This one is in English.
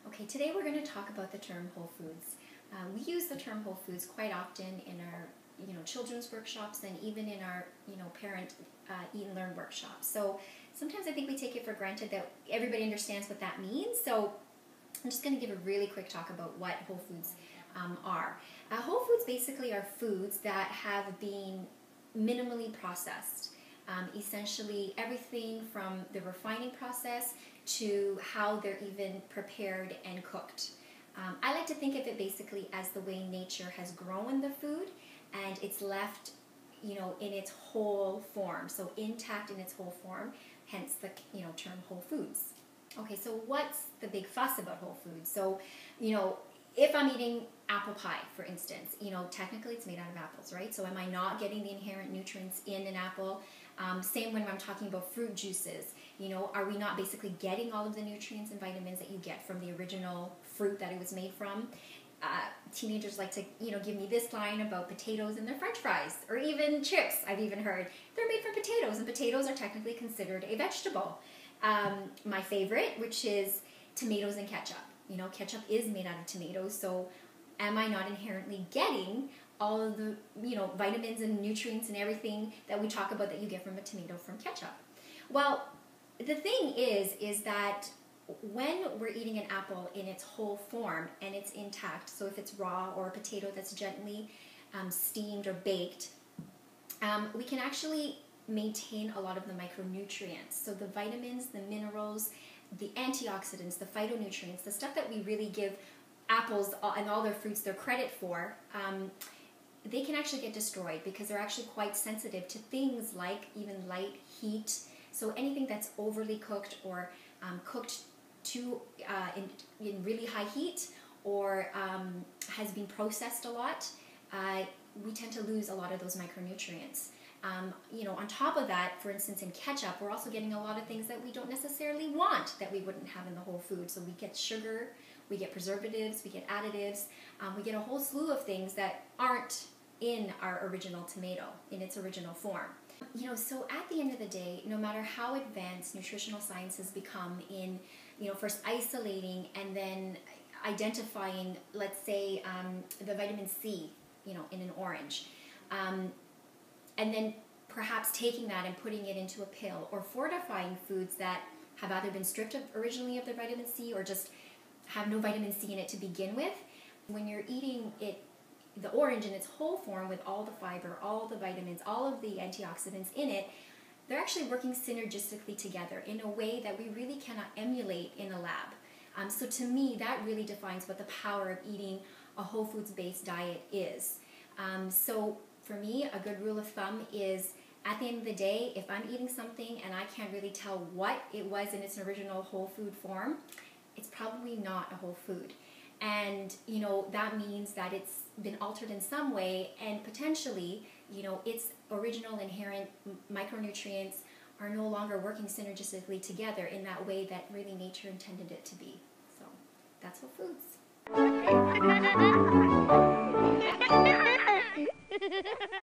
Okay, today we're going to talk about the term whole foods. We use the term whole foods quite often in our children's workshops and even in our parent eat and learn workshops. So sometimes I think we take it for granted that everybody understands what that means. So I'm just going to give a really quick talk about what whole foods are. Whole foods basically are foods that have been minimally processed. Essentially everything from the refining process to how they're even prepared and cooked. I like to think of it basically as the way nature has grown the food and it's left in its whole form, so intact in its whole form, hence the term whole foods. Okay, so what's the big fuss about whole foods? So, if I'm eating apple pie, for instance, technically it's made out of apples, right? So am I not getting the inherent nutrients in an apple? Same when I'm talking about fruit juices. Are we not basically getting all of the nutrients and vitamins that you get from the original fruit that it was made from? Teenagers like to, give me this line about potatoes and their French fries, or even chips. I've even heard they're made from potatoes, and potatoes are technically considered a vegetable. My favorite, which is tomatoes and ketchup. Ketchup is made out of tomatoes, so am I not inherently getting all of the, vitamins and nutrients and everything that we talk about that you get from a tomato from ketchup? Well, the thing is that when we're eating an apple in its whole form and it's intact, so if it's raw or a potato that's gently steamed or baked, we can actually maintain a lot of the micronutrients. So the vitamins, the minerals, the antioxidants, the phytonutrients, the stuff that we really give apples and all their fruits their credit for, they can actually get destroyed because they're actually quite sensitive to things like even light, heat. So anything that's overly cooked or cooked in really high heat or has been processed a lot, we tend to lose a lot of those micronutrients. On top of that, for instance, in ketchup, we're also getting a lot of things that we don't necessarily want that we wouldn't have in the whole food. So we get sugar, we get preservatives, we get additives, we get a whole slew of things that aren't in our original tomato, in its original form. So at the end of the day, no matter how advanced nutritional science has become in, first isolating and then identifying, let's say, the vitamin C, in an orange, and then perhaps taking that and putting it into a pill, or fortifying foods that have either been stripped originally of their vitamin C or just have no vitamin C in it to begin with. When you're eating the orange in its whole form with all the fiber, all the vitamins, all of the antioxidants in it, they're actually working synergistically together in a way that we really cannot emulate in a lab. So to me, that really defines what the power of eating a whole foods based diet is. So for me, a good rule of thumb is, at the end of the day, if I'm eating something and I can't really tell what it was in its original whole food form, it's probably not a whole food. And, that means that it's been altered in some way, and potentially, its original inherent micronutrients are no longer working synergistically together in that way that really nature intended it to be. So that's whole foods.